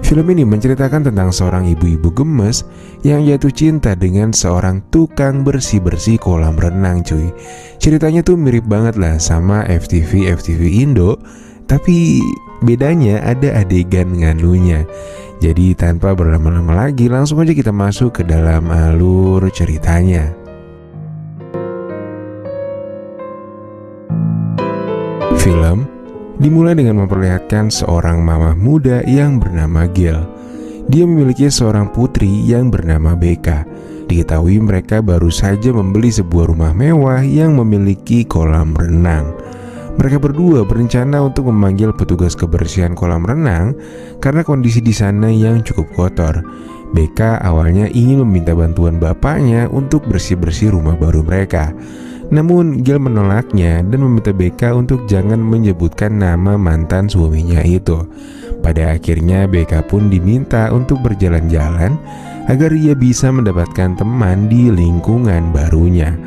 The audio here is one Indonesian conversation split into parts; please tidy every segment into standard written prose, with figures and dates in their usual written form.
Film ini menceritakan tentang seorang ibu-ibu gemes yang jatuh cinta dengan seorang tukang bersih-bersih kolam renang cuy. Ceritanya tuh mirip banget lah sama FTV Indo, tapi bedanya ada adegan nganunya. Jadi tanpa berlama-lama lagi, langsung aja kita masuk ke dalam alur ceritanya. Film dimulai dengan memperlihatkan seorang mama muda yang bernama Gail. Dia memiliki seorang putri yang bernama Becca. Diketahui mereka baru saja membeli sebuah rumah mewah yang memiliki kolam renang. Mereka berdua berencana untuk memanggil petugas kebersihan kolam renang karena kondisi di sana yang cukup kotor. Becca awalnya ingin meminta bantuan bapaknya untuk bersih-bersih rumah baru mereka. Namun Gail menolaknya dan meminta Becca untuk jangan menyebutkan nama mantan suaminya itu. Pada akhirnya Becca pun diminta untuk berjalan-jalan agar ia bisa mendapatkan teman di lingkungan barunya.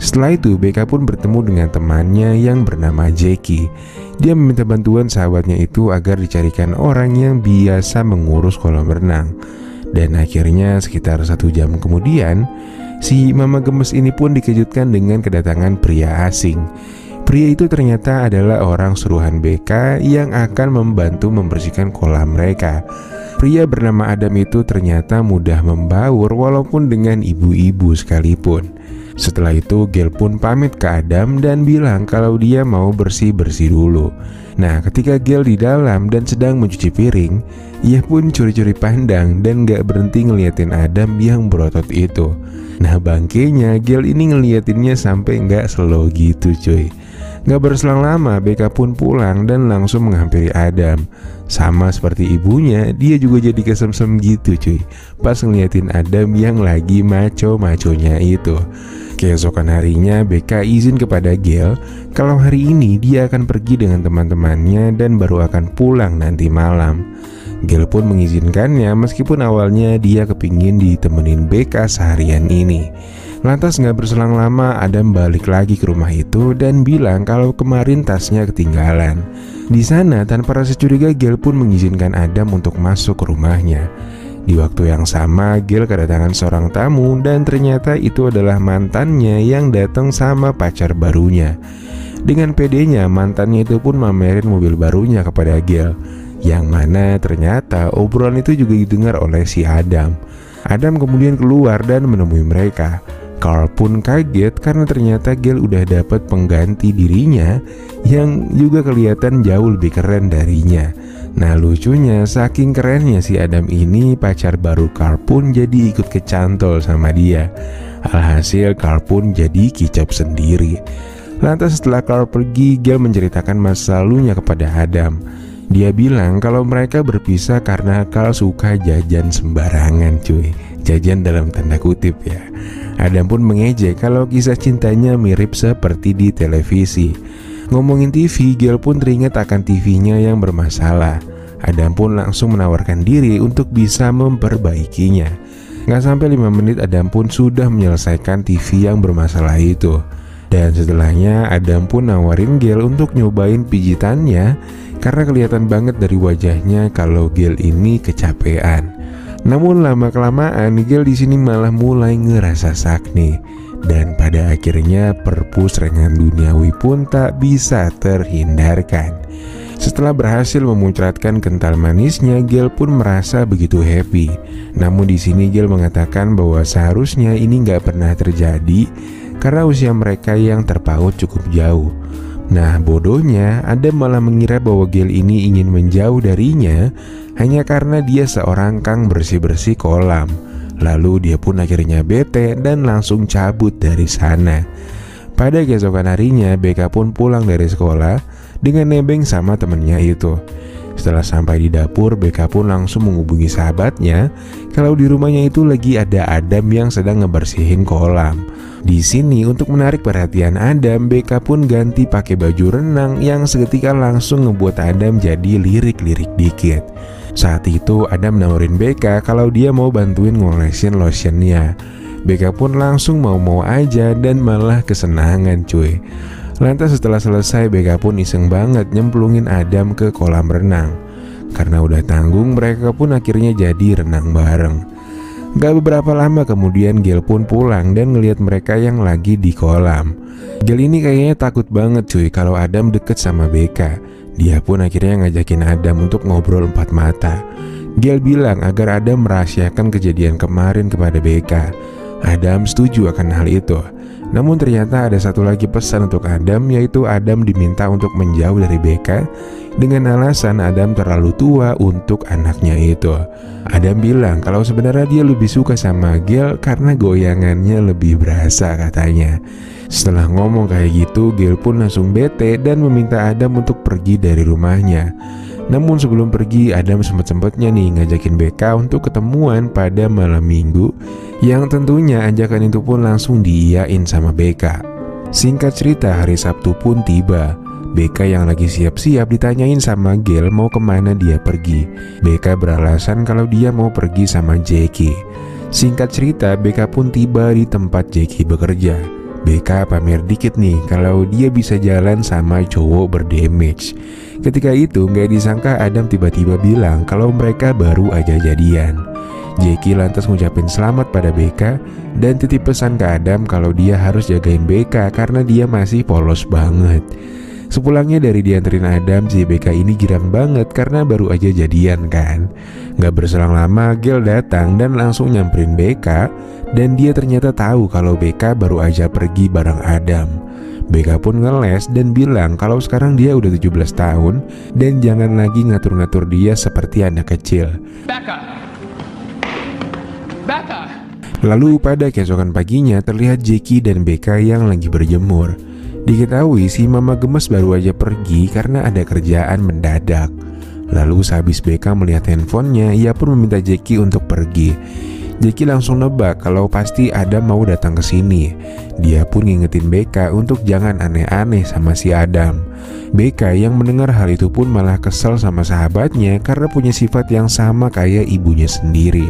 Setelah itu Becca pun bertemu dengan temannya yang bernama Jackie. Dia meminta bantuan sahabatnya itu agar dicarikan orang yang biasa mengurus kolam renang. Dan akhirnya sekitar 1 jam kemudian, si mama gemes ini pun dikejutkan dengan kedatangan pria asing. Pria itu ternyata adalah orang suruhan Becca yang akan membantu membersihkan kolam mereka. Pria bernama Adam itu ternyata mudah membaur walaupun dengan ibu-ibu sekalipun. Setelah itu Gail pun pamit ke Adam dan bilang kalau dia mau bersih-bersih dulu. Nah, ketika Gail di dalam dan sedang mencuci piring, ia pun curi-curi pandang dan gak berhenti ngeliatin Adam yang berotot itu. Nah, bangkainya Gail ini ngeliatinnya sampai gak slow gitu cuy. Gak berselang lama Becca pun pulang dan langsung menghampiri Adam. Sama seperti ibunya, dia juga jadi kesemsem gitu cuy pas ngeliatin Adam yang lagi maco-maconya itu. Keesokan harinya Becca izin kepada Gail kalau hari ini dia akan pergi dengan teman-temannya dan baru akan pulang nanti malam. Gail pun mengizinkannya meskipun awalnya dia kepingin ditemenin Becca seharian ini. Lantas gak berselang lama Adam balik lagi ke rumah itu dan bilang kalau kemarin tasnya ketinggalan. Di sana tanpa rasa curiga Gail pun mengizinkan Adam untuk masuk ke rumahnya. Di waktu yang sama Gail kedatangan seorang tamu dan ternyata itu adalah mantannya yang datang sama pacar barunya. Dengan pedenya mantannya itu pun mamerin mobil barunya kepada Gail, yang mana ternyata obrolan itu juga didengar oleh si Adam. Adam kemudian keluar dan menemui mereka. Carl pun kaget karena ternyata Gail udah dapat pengganti dirinya yang juga kelihatan jauh lebih keren darinya. Nah, lucunya saking kerennya si Adam ini, pacar baru Carl pun jadi ikut kecantol sama dia. Alhasil Carl pun jadi kicap sendiri. Lantas setelah Carl pergi, Gail menceritakan masa lalunya kepada Adam. Dia bilang kalau mereka berpisah karena Carl suka jajan sembarangan cuy. Jajan dalam tanda kutip ya. Adam pun mengejek kalau kisah cintanya mirip seperti di televisi. Ngomongin TV, Gail pun teringat akan TV-nya yang bermasalah. Adam pun langsung menawarkan diri untuk bisa memperbaikinya. Gak sampai 5 menit Adam pun sudah menyelesaikan TV yang bermasalah itu. Dan setelahnya Adam pun nawarin Gail untuk nyobain pijitannya karena kelihatan banget dari wajahnya kalau Gail ini kecapean. Namun lama-kelamaan Gail di sini malah mulai ngerasa sakni. Dan pada akhirnya perpusrengan duniawi pun tak bisa terhindarkan. Setelah berhasil memuncratkan kental manisnya, Gail pun merasa begitu happy. Namun di sini Gail mengatakan bahwa seharusnya ini nggak pernah terjadi karena usia mereka yang terpaut cukup jauh. Nah, bodohnya Adam malah mengira bahwa Gail ini ingin menjauh darinya hanya karena dia seorang kang bersih-bersih kolam. Lalu dia pun akhirnya bete dan langsung cabut dari sana. Pada keesokan harinya Becca pun pulang dari sekolah dengan nebeng sama temennya itu. Setelah sampai di dapur, Becca pun langsung menghubungi sahabatnya kalau di rumahnya itu lagi ada Adam yang sedang ngebersihin kolam. Di sini untuk menarik perhatian Adam, Becca pun ganti pakai baju renang yang seketika langsung ngebuat Adam jadi lirik-lirik dikit. Saat itu Adam nawarin Becca kalau dia mau bantuin ngolesin lotionnya. Becca pun langsung mau-mau aja dan malah kesenangan cuy. Lantas setelah selesai Becca pun iseng banget nyemplungin Adam ke kolam renang. Karena udah tanggung, mereka pun akhirnya jadi renang bareng. Gak beberapa lama kemudian Gail pun pulang dan ngelihat mereka yang lagi di kolam. Gail ini kayaknya takut banget cuy kalau Adam deket sama Becca. Dia pun akhirnya ngajakin Adam untuk ngobrol empat mata. Gail bilang agar Adam merahasiakan kejadian kemarin kepada Becca. Adam setuju akan hal itu. Namun ternyata ada satu lagi pesan untuk Adam, yaitu Adam diminta untuk menjauh dari Becca dengan alasan Adam terlalu tua untuk anaknya itu. Adam bilang kalau sebenarnya dia lebih suka sama Gail karena goyangannya lebih berasa katanya. Setelah ngomong kayak gitu, Gail pun langsung bete dan meminta Adam untuk pergi dari rumahnya. Namun sebelum pergi, Adam sempet-sempetnya nih ngajakin Becca untuk ketemuan pada malam minggu, yang tentunya ajakan itu pun langsung diiyain sama Becca. Singkat cerita, hari Sabtu pun tiba. Becca yang lagi siap-siap ditanyain sama Gail mau kemana dia pergi. Becca beralasan kalau dia mau pergi sama Jackie. Singkat cerita, Becca pun tiba di tempat Jackie bekerja. Becca pamer dikit nih kalau dia bisa jalan sama cowok berdamage. Ketika itu gak disangka Adam tiba-tiba bilang kalau mereka baru aja jadian. Jackie lantas ngucapin selamat pada Becca dan titip pesan ke Adam kalau dia harus jagain Becca karena dia masih polos banget. Sepulangnya dari dianterin Adam, si Becca ini girang banget karena baru aja jadian kan. Gak berselang lama Gail datang dan langsung nyamperin Becca, dan dia ternyata tahu kalau Becca baru aja pergi bareng Adam. Becca pun ngeles dan bilang kalau sekarang dia udah 17 tahun dan jangan lagi ngatur-ngatur dia seperti anak kecil. Becca. Lalu pada keesokan paginya terlihat Jackie dan Becca yang lagi berjemur. Diketahui si mama gemes baru aja pergi karena ada kerjaan mendadak. Lalu sehabis Becca melihat handphonenya, ia pun meminta Jackie untuk pergi. Jackie langsung nebak kalau pasti Adam mau datang ke sini. Dia pun ngingetin Becca untuk jangan aneh-aneh sama si Adam. Becca yang mendengar hal itu pun malah kesel sama sahabatnya karena punya sifat yang sama kayak ibunya sendiri.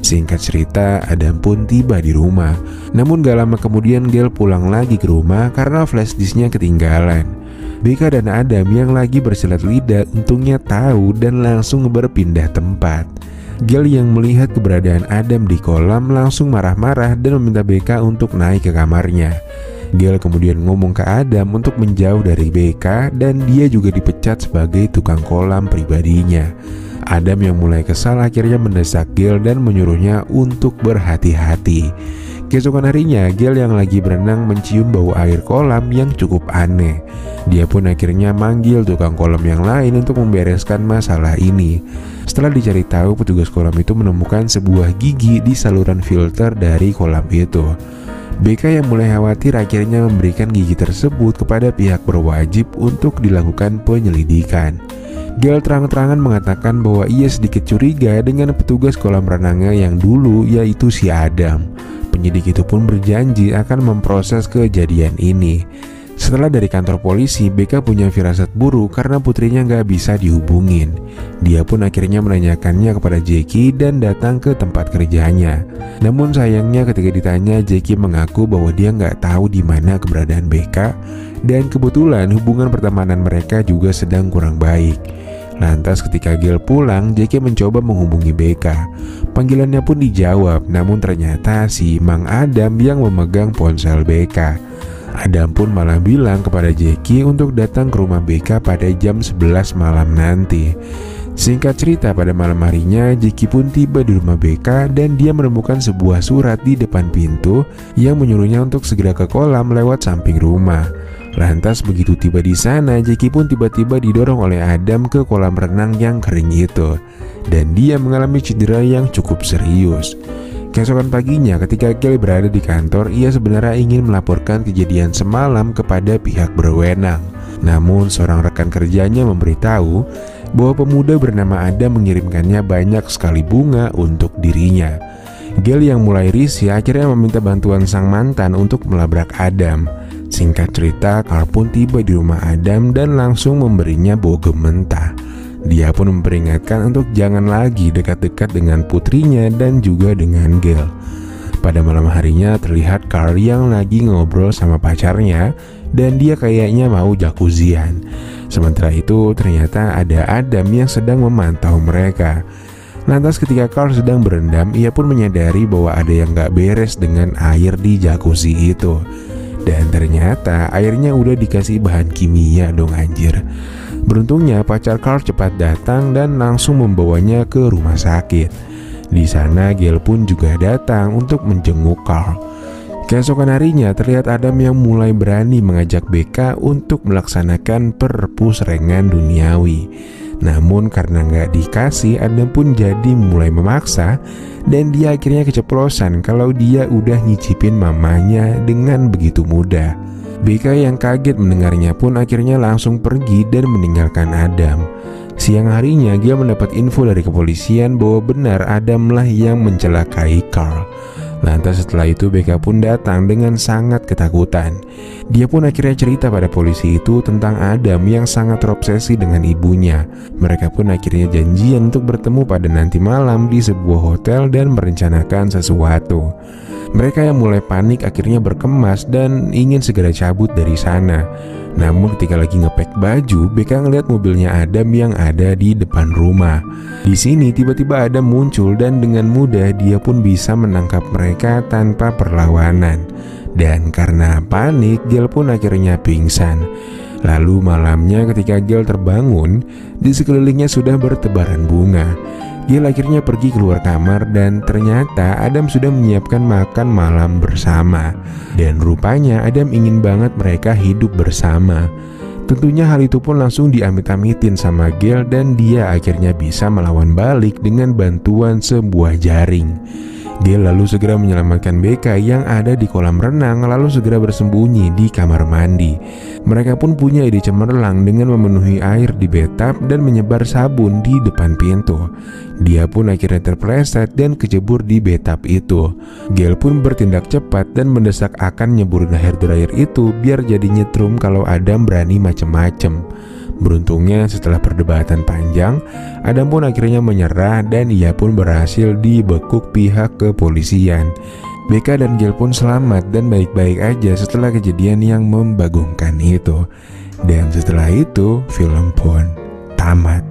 Singkat cerita, Adam pun tiba di rumah. Namun gak lama kemudian Gail pulang lagi ke rumah karena flash disknya ketinggalan. Becca dan Adam yang lagi bersilat lidah untungnya tahu dan langsung berpindah tempat. Gail yang melihat keberadaan Adam di kolam langsung marah-marah dan meminta Becca untuk naik ke kamarnya. Gail kemudian ngomong ke Adam untuk menjauh dari Becca dan dia juga dipecat sebagai tukang kolam pribadinya. Adam yang mulai kesal akhirnya mendesak Gail dan menyuruhnya untuk berhati-hati. Keesokan harinya, Gail yang lagi berenang mencium bau air kolam yang cukup aneh. Dia pun akhirnya manggil tukang kolam yang lain untuk membereskan masalah ini. Setelah dicari tahu, petugas kolam itu menemukan sebuah gigi di saluran filter dari kolam itu. Becca yang mulai khawatir akhirnya memberikan gigi tersebut kepada pihak berwajib untuk dilakukan penyelidikan. Gail terang-terangan mengatakan bahwa ia sedikit curiga dengan petugas kolam renangnya yang dulu, yaitu si Adam. Penyidik itu pun berjanji akan memproses kejadian ini. Setelah dari kantor polisi, Becca punya firasat buruk karena putrinya gak bisa dihubungin. Dia pun akhirnya menanyakannya kepada Jackie dan datang ke tempat kerjanya. Namun sayangnya ketika ditanya, Jackie mengaku bahwa dia gak tahu di mana keberadaan Becca, dan kebetulan hubungan pertemanan mereka juga sedang kurang baik. Lantas ketika Gail pulang, Jackie mencoba menghubungi Becca. Panggilannya pun dijawab, namun ternyata si Mang Adam yang memegang ponsel Becca. Adam pun malah bilang kepada Jackie untuk datang ke rumah Becca pada jam 11 malam nanti. Singkat cerita, pada malam harinya Jackie pun tiba di rumah Becca dan dia menemukan sebuah surat di depan pintu yang menyuruhnya untuk segera ke kolam lewat samping rumah. Lantas begitu tiba di sana, Jackie pun tiba-tiba didorong oleh Adam ke kolam renang yang kering itu, dan dia mengalami cedera yang cukup serius. Keesokan paginya ketika Gail berada di kantor, ia sebenarnya ingin melaporkan kejadian semalam kepada pihak berwenang. Namun seorang rekan kerjanya memberitahu bahwa pemuda bernama Adam mengirimkannya banyak sekali bunga untuk dirinya. Gail yang mulai risih akhirnya meminta bantuan sang mantan untuk melabrak Adam. Singkat cerita, Carl pun tiba di rumah Adam dan langsung memberinya bogem mentah. Dia pun memperingatkan untuk jangan lagi dekat-dekat dengan putrinya dan juga dengan Gail. Pada malam harinya terlihat Carl yang lagi ngobrol sama pacarnya dan dia kayaknya mau jacuzzian. Sementara itu ternyata ada Adam yang sedang memantau mereka. Lantas ketika Carl sedang berendam, ia pun menyadari bahwa ada yang gak beres dengan air di jacuzzi itu. Dan ternyata airnya udah dikasih bahan kimia dong anjir. Beruntungnya pacar Carl cepat datang dan langsung membawanya ke rumah sakit. Di sana Gail pun juga datang untuk menjenguk Carl. Keesokan harinya terlihat Adam yang mulai berani mengajak Becca untuk melaksanakan perpus rengan duniawi. Namun karena nggak dikasih, Adam pun jadi mulai memaksa dan dia akhirnya keceplosan kalau dia udah nyicipin mamanya dengan begitu mudah. Becca yang kaget mendengarnya pun akhirnya langsung pergi dan meninggalkan Adam. Siang harinya dia mendapat info dari kepolisian bahwa benar Adamlah yang mencelakai Carl. Lantas setelah itu Becca pun datang dengan sangat ketakutan. Dia pun akhirnya cerita pada polisi itu tentang Adam yang sangat terobsesi dengan ibunya. Mereka pun akhirnya janjian untuk bertemu pada nanti malam di sebuah hotel dan merencanakan sesuatu. Mereka yang mulai panik akhirnya berkemas dan ingin segera cabut dari sana. Namun ketika lagi ngepek baju, Becca ngeliat mobilnya Adam yang ada di depan rumah. Di sini tiba-tiba Adam muncul dan dengan mudah dia pun bisa menangkap mereka tanpa perlawanan. Dan karena panik, Gail pun akhirnya pingsan. Lalu malamnya ketika Gail terbangun, di sekelilingnya sudah bertebaran bunga. Gail akhirnya pergi keluar kamar dan ternyata Adam sudah menyiapkan makan malam bersama. Dan rupanya Adam ingin banget mereka hidup bersama. Tentunya hal itu pun langsung diamit-amitin sama Gail dan dia akhirnya bisa melawan balik dengan bantuan sebuah jaring. Gail lalu segera menyelamatkan Becca yang ada di kolam renang lalu segera bersembunyi di kamar mandi. Mereka pun punya ide cemerlang dengan memenuhi air di bathtub dan menyebar sabun di depan pintu. Dia pun akhirnya terpeleset dan kecebur di bathtub itu. Gail pun bertindak cepat dan mendesak akan nyeburin hair dryer itu biar jadi nyetrum kalau Adam berani macem-macem. Beruntungnya setelah perdebatan panjang, Adam pun akhirnya menyerah dan ia pun berhasil dibekuk pihak kepolisian. Becca dan Gail pun selamat dan baik-baik aja setelah kejadian yang membagongkan itu. Dan setelah itu film pun tamat.